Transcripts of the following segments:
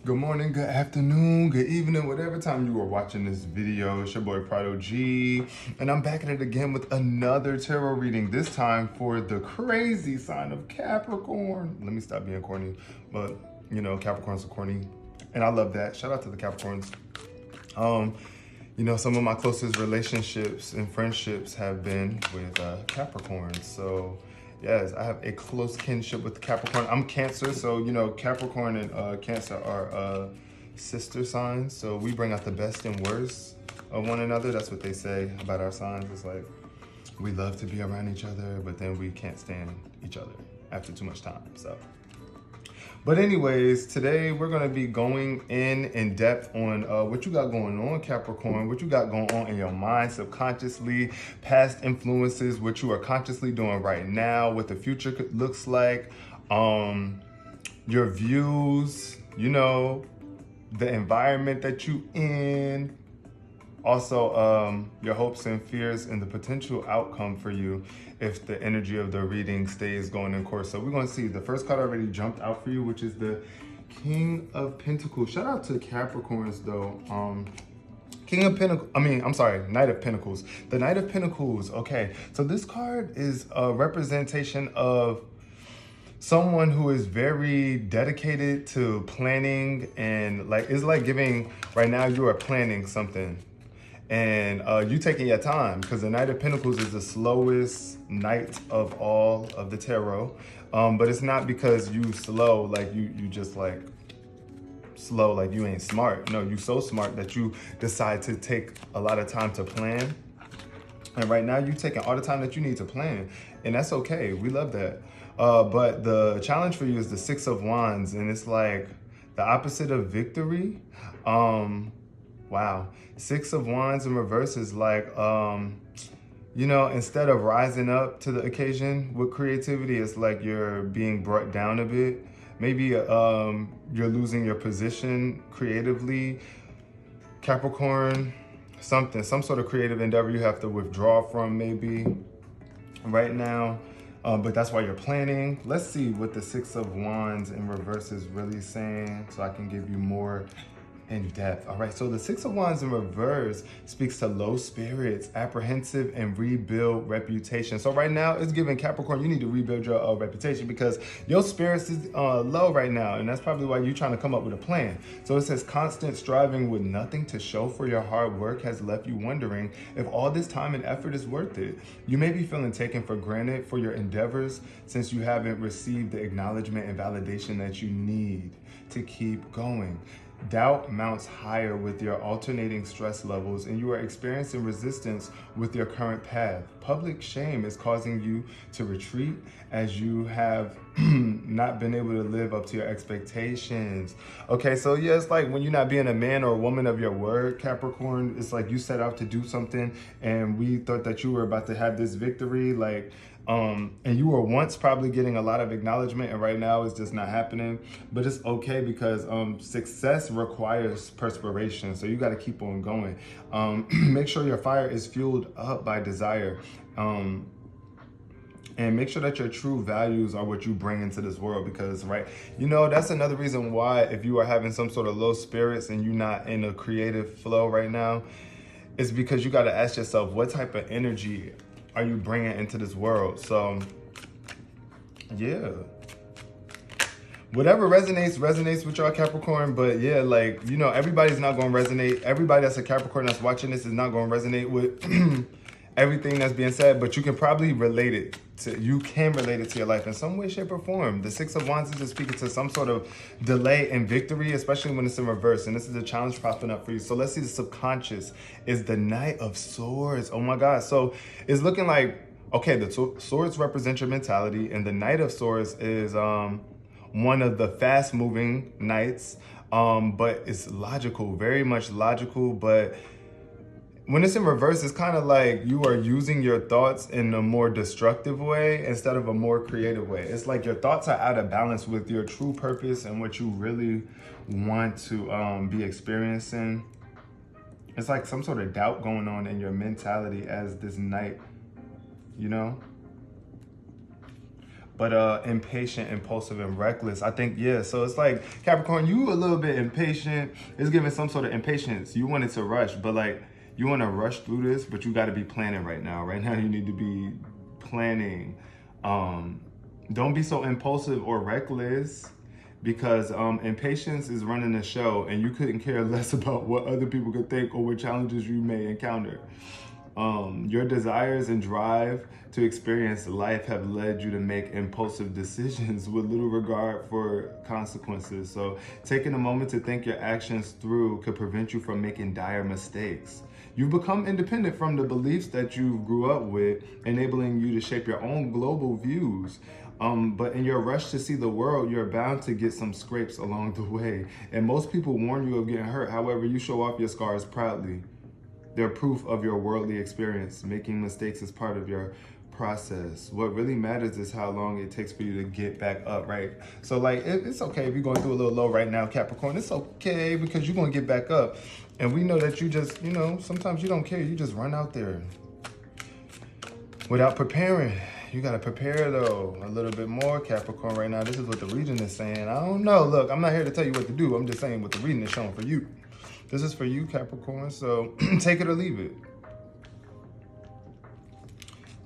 Good morning, good afternoon, good evening, whatever time you are watching this video. It's your boy Prod.og, and I'm back at it again with another tarot reading, this time for the crazy sign of Capricorn. Let me stop being corny, but you know, Capricorns are corny, and I love that. Shout out to the Capricorns. Some of my closest relationships and friendships have been with Capricorns. So yes, I have a close kinship with Capricorn. I'm Cancer, so Capricorn and Cancer are sister signs. So we bring out the best and worst of one another. That's what they say about our signs. It's like we love to be around each other, but then we can't stand each other after too much time. But anyways, today we're going to be going in depth on what you got going on, Capricorn, what you got going on in your mind subconsciously, past influences, what you are consciously doing right now, what the future looks like, your views, the environment that you in. Also, your hopes and fears and the potential outcome for you if the energy of the reading stays going in course. So we're going to see. The first card already jumped out for you, which is the King of Pentacles. Shout out to Capricorns, though. Knight of Pentacles. The Knight of Pentacles. Okay, so this card is a representation of someone who is very dedicated to planning, and it's like giving, right now you are planning something. And you taking your time, because the Knight of Pentacles is the slowest knight of all of the tarot. But it's not because you slow, like you just like slow, like you ain't smart. No, you so smart that you decide to take a lot of time to plan. And right now you taking all the time that you need to plan. And that's okay. We love that. But the challenge for you is the Six of Wands. And it's like the opposite of victory. Wow. Six of Wands in reverse is like, instead of rising up to the occasion with creativity, it's like you're being brought down a bit. Maybe you're losing your position creatively. Capricorn, some sort of creative endeavor you have to withdraw from maybe right now. But that's why you're planning. Let's see what the Six of Wands in reverse is really saying, so I can give you more in depth. All right, so the Six of Wands in reverse speaks to low spirits, apprehensive, and rebuild reputation. So right now it's giving Capricorn, you need to rebuild your reputation, because your spirits is low right now, and that's probably why you're trying to come up with a plan. So it says constant striving with nothing to show for your hard work has left you wondering if all this time and effort is worth it. You may be feeling taken for granted for your endeavors, since you haven't received the acknowledgement and validation that you need to keep going. Doubt mounts higher with your alternating stress levels, and you are experiencing resistance with your current path. Public shame is causing you to retreat, as you have not been able to live up to your expectations. Okay, so yeah, it's like when you're not being a man or a woman of your word, Capricorn. It's like you set out to do something, and we thought that you were about to have this victory, and you were once probably getting a lot of acknowledgement, and right now it's just not happening. But it's okay, because success requires perspiration, so you got to keep on going. Make sure your fire is fueled up by desire, and make sure that your true values are what you bring into this world, because that's another reason why, if you are having some sort of low spirits and you're not in a creative flow right now, is because you got to ask yourself, what type of energy are you bringing into this world? So yeah, whatever resonates with y'all, Capricorn. But yeah, everybody's not going to resonate. Everybody that's a Capricorn that's watching this is not going to resonate with everything that's being said, but you can probably relate it to your life in some way, shape, or form. The Six of Wands is just speaking to some sort of delay in victory, especially when it's in reverse. And this is a challenge popping up for you. So let's see, the subconscious is the Knight of Swords. Oh my God. So it's looking like, okay, the swords represent your mentality, and the Knight of Swords is one of the fast moving knights, but it's logical, very much logical. But when it's in reverse, it's kind of like you are using your thoughts in a more destructive way instead of a more creative way. It's like your thoughts are out of balance with your true purpose and what you really want to be experiencing. It's like some sort of doubt going on in your mentality as this knight, but impatient, impulsive, and reckless. I think, yeah, so it's like, Capricorn, you a little bit impatient. It's giving some sort of impatience. You wanted to rush, but like, you want to rush through this, but you got to be planning right now. Right now, you need to be planning. Don't be so impulsive or reckless, because impatience is running the show, and you couldn't care less about what other people could think or what challenges you may encounter. Your desires and drive to experience life have led you to make impulsive decisions with little regard for consequences. So taking a moment to think your actions through could prevent you from making dire mistakes. You've become independent from the beliefs that you grew up with, enabling you to shape your own global views. But in your rush to see the world, you're bound to get some scrapes along the way. And most people warn you of getting hurt. However, you show off your scars proudly. They're proof of your worldly experience. Making mistakes is part of your process. What really matters is how long it takes for you to get back up, right? So like, it's okay if you're going through a little low right now, Capricorn. It's okay, because you're going to get back up. And we know that you just, sometimes you don't care. You just run out there without preparing. You got to prepare, though, a little bit more, Capricorn, right now. This is what the reading is saying. I don't know. Look, I'm not here to tell you what to do. I'm just saying what the reading is showing for you. This is for you, Capricorn, so take it or leave it.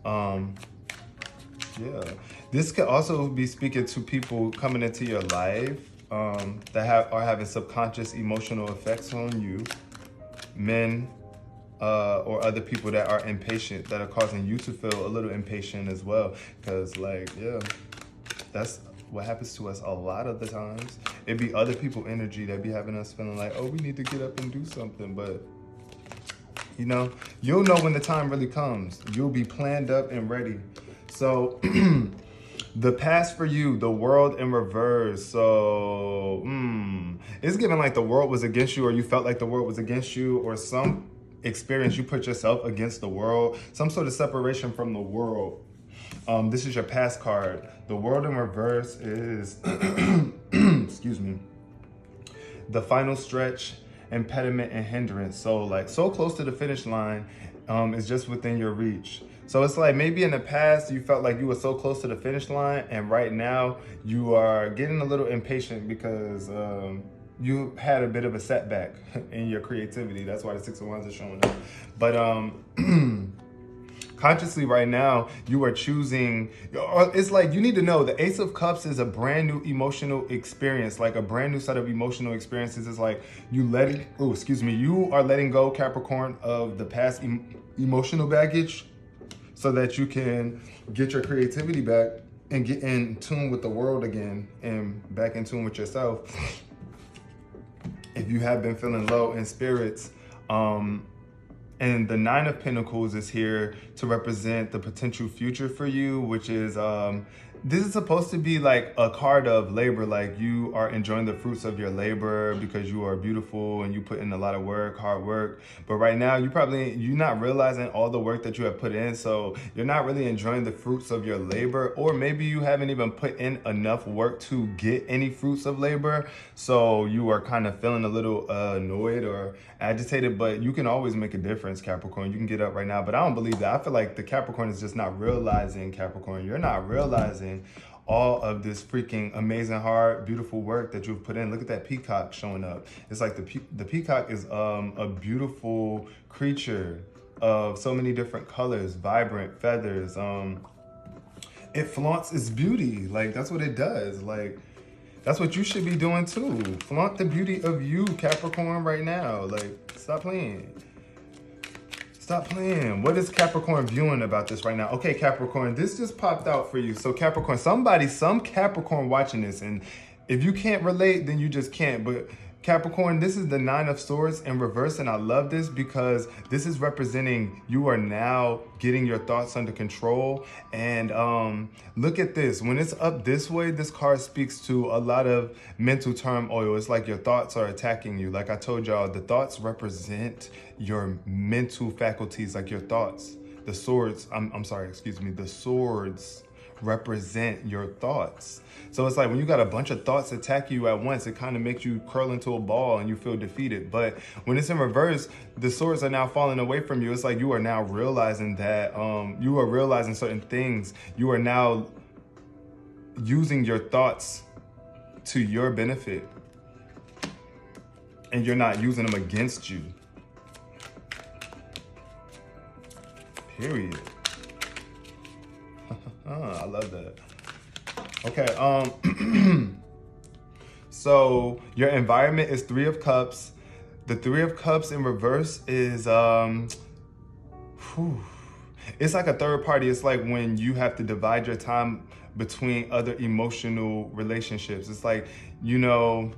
Yeah. This could also be speaking to people coming into your life that are having subconscious emotional effects on you. Men or other people that are impatient, that are causing you to feel a little impatient as well. Because, like, yeah, that's what happens to us a lot of the times. It'd be other people energy that be having us feeling like, oh, we need to get up and do something. But, you'll know when the time really comes. You'll be planned up and ready. So the past for you, the world in reverse. So it's giving like the world was against you, or you felt like the world was against you, or some experience you put yourself against the world, some sort of separation from the world. This is your past card. The world in reverse is, excuse me, the final stretch, impediment, and hindrance. So like, so close to the finish line is just within your reach. So it's like, maybe in the past you felt like you were so close to the finish line, and right now you are getting a little impatient because you had a bit of a setback in your creativity. That's why the Six of Wands is showing up. But consciously right now, you are choosing, it's like, you need to know the Ace of Cups is a brand new emotional experience, like a brand new set of emotional experiences. It's like you are letting go, Capricorn, of the past emotional baggage so that you can get your creativity back and get in tune with the world again and back in tune with yourself. If you have been feeling low in spirits, and the Nine of Pentacles is here to represent the potential future for you, which is, this is supposed to be like a card of labor, like you are enjoying the fruits of your labor because you are beautiful and you put in a lot of work, hard work. But right now, you're not realizing all the work that you have put in, so you're not really enjoying the fruits of your labor, or maybe you haven't even put in enough work to get any fruits of labor, so you are kind of feeling a little annoyed or agitated. But you can always make a difference, Capricorn. You can get up right now, but I don't believe that. I feel like the Capricorn is just not realizing, Capricorn, you're not realizing all of this freaking amazing, hard, beautiful work that you've put in. Look at that peacock showing up. It's like the peacock is a beautiful creature of so many different colors, vibrant feathers. It flaunts its beauty. Like, that's what it does. Like, that's what you should be doing too. Flaunt the beauty of you, Capricorn, right now. Like, stop playing. Stop playing. What is Capricorn viewing about this right now? Okay, Capricorn, this just popped out for you. So Capricorn, some Capricorn watching this, and if you can't relate, then you just can't. But Capricorn, this is the Nine of Swords in reverse, and I love this because this is representing you are now getting your thoughts under control. And look at this. When it's up this way, this card speaks to a lot of mental turmoil. It's like your thoughts are attacking you. Like I told y'all, the thoughts represent your mental faculties, like your thoughts. The swords, the swords represent your thoughts. So it's like when you got a bunch of thoughts attack you at once, it kind of makes you curl into a ball and you feel defeated. But when it's in reverse, the swords are now falling away from you. It's like you are now realizing that you are realizing certain things. You are now using your thoughts to your benefit, and you're not using them against you. Period. I love that. Okay, so your environment is 3 of Cups. The 3 of Cups in reverse is, it's like a third party. It's like when you have to divide your time between other emotional relationships. It's like, you know,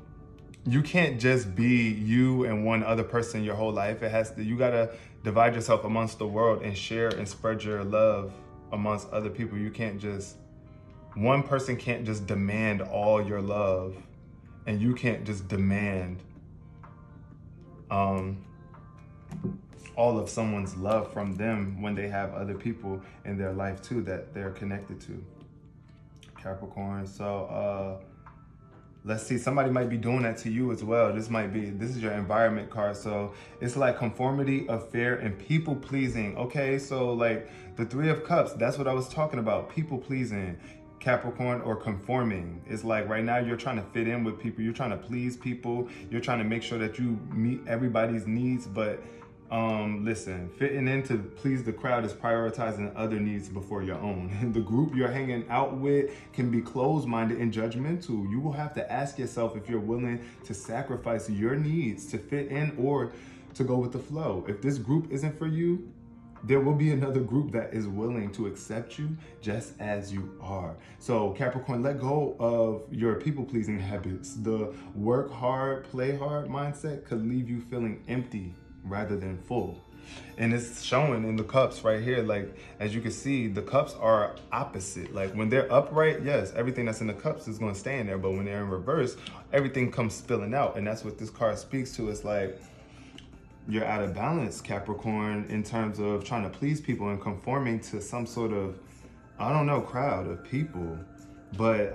you can't just be you and one other person your whole life. You gotta divide yourself amongst the world and share and spread your love amongst other people. One person can't just demand all your love, and you can't just demand all of someone's love from them when they have other people in their life too that they're connected to. Capricorn. So let's see, somebody might be doing that to you as well. This is your environment card. So it's like conformity, affair, and people pleasing. Okay, so like the 3 of Cups, that's what I was talking about. People pleasing, Capricorn, or conforming. It's like right now you're trying to fit in with people. You're trying to please people. You're trying to make sure that you meet everybody's needs. But listen, fitting in to please the crowd is prioritizing other needs before your own. And the group you're hanging out with can be closed-minded and judgmental. You will have to ask yourself if you're willing to sacrifice your needs to fit in or to go with the flow. If this group isn't for you, there will be another group that is willing to accept you just as you are. So Capricorn, let go of your people-pleasing habits. The work hard, play hard mindset could leave you feeling empty rather than full. And it's showing in the cups right here. Like, as you can see, the cups are opposite. Like when they're upright, yes, everything that's in the cups is going to stay in there. But when they're in reverse, everything comes spilling out. And that's what this card speaks to. It's like, you're out of balance, Capricorn, in terms of trying to please people and conforming to some sort of, I don't know, crowd of people. But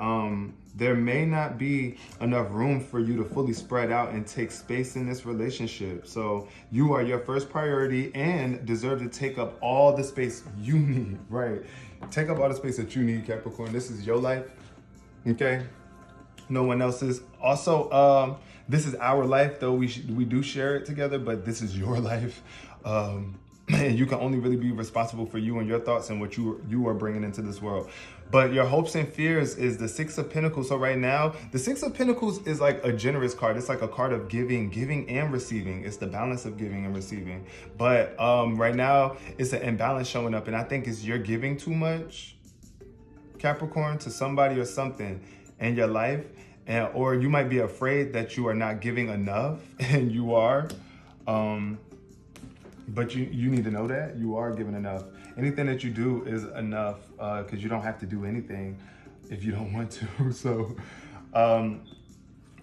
there may not be enough room for you to fully spread out and take space in this relationship. So you are your first priority and deserve to take up all the space you need, right? Take up all the space that you need, Capricorn. This is your life, okay? No one else's. Also, this is our life, though we do share it together, but this is your life. And you can only really be responsible for you and your thoughts and what you are bringing into this world. But your hopes and fears is the 6 of Pentacles. So right now, the 6 of Pentacles is like a generous card. It's like a card of giving and receiving. It's the balance of giving and receiving. But right now, it's an imbalance showing up. And I think it's you're giving too much, Capricorn, to somebody or something in your life. Or you might be afraid that you are not giving enough, and you are. But you need to know that you are giving enough. Anything that you do is enough, because you don't have to do anything if you don't want to. So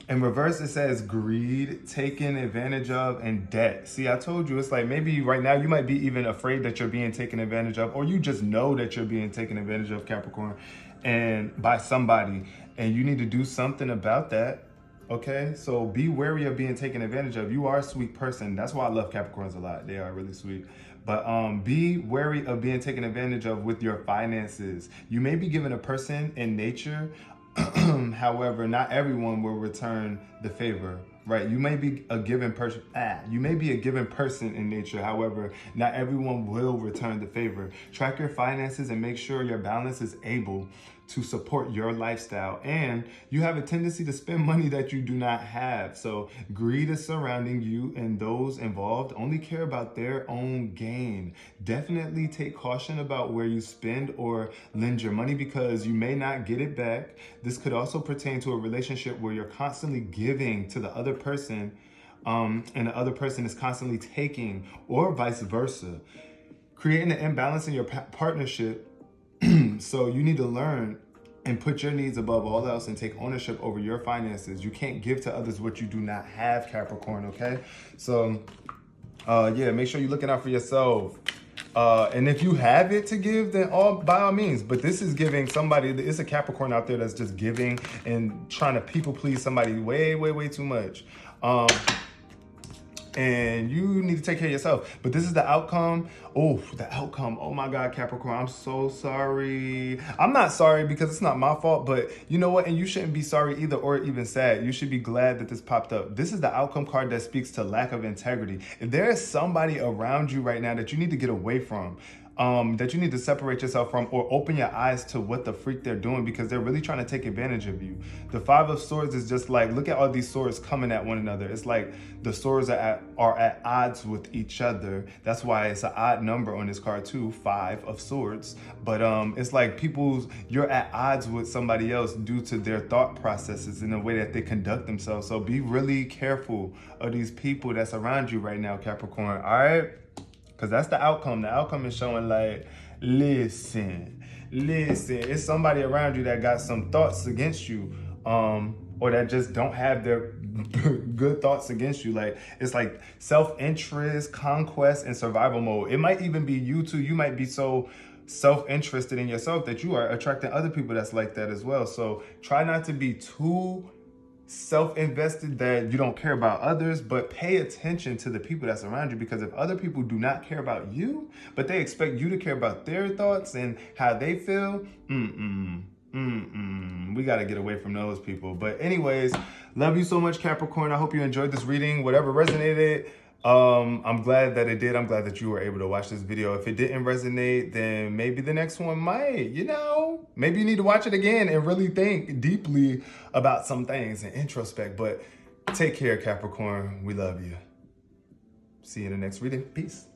in reverse, it says greed, taken advantage of, and debt. See, I told you, it's like maybe right now you might be even afraid that you're being taken advantage of, or you just know that you're being taken advantage of, Capricorn, and by somebody, and you need to do something about that. Okay, so be wary of being taken advantage of. You are a sweet person. That's why I love Capricorns a lot. They are really sweet. But be wary of being taken advantage of with your finances. You may be given a person in nature. However, not everyone will return the favor, right? You may be a given person. You may be a given person in nature. However, not everyone will return the favor. Track your finances and make sure your balance is able to support your lifestyle. And you have a tendency to spend money that you do not have. So greed is surrounding you, and those involved only care about their own gain. Definitely take caution about where you spend or lend your money, because you may not get it back. This could also pertain to a relationship where you're constantly giving to the other person, and the other person is constantly taking, or vice versa, creating an imbalance in your partnership. So you need to learn and put your needs above all else and take ownership over your finances. You can't give to others what you do not have, Capricorn, okay? So, yeah, make sure you're looking out for yourself. And if you have it to give, then by all means. But this is giving somebody, it's a Capricorn out there that's just giving and trying to people please somebody way, way, way too much. and you need to take care of yourself. But this is the outcome. Oh, the outcome. Oh my God, Capricorn, I'm so sorry. I'm not sorry because it's not my fault, but you know what? And you shouldn't be sorry either or even sad. You should be glad that this popped up. This is the outcome card that speaks to lack of integrity. If there is somebody around you right now that you need to get away from, that you need to separate yourself from, or open your eyes to what the freak they're doing, because they're really trying to take advantage of you. The Five of Swords is just like, look at all these swords coming at one another. It's like the swords are at odds with each other. That's why it's an odd number on this card too, 5 of Swords. But it's like you're at odds with somebody else due to their thought processes and the way that they conduct themselves. So be really careful of these people that's around you right now, Capricorn, all right? Because that's the outcome. The outcome is showing like, listen, it's somebody around you that got some thoughts against you, or that just don't have their good thoughts against you. Like, it's like self-interest, conquest, and survival mode. It might even be you too. You might be so self-interested in yourself that you are attracting other people that's like that as well. So try not to be too self-invested that you don't care about others, but pay attention to the people that's around you, because if other people do not care about you, but they expect you to care about their thoughts and how they feel, we got to get away from those people. But anyways, love you so much, Capricorn. I hope you enjoyed this reading. Whatever resonated, I'm glad that it did. I'm glad that you were able to watch this video. If it didn't resonate, then maybe the next one might, maybe you need to watch it again and really think deeply about some things and introspect. But take care, Capricorn. We love you. See you in the next reading. Peace.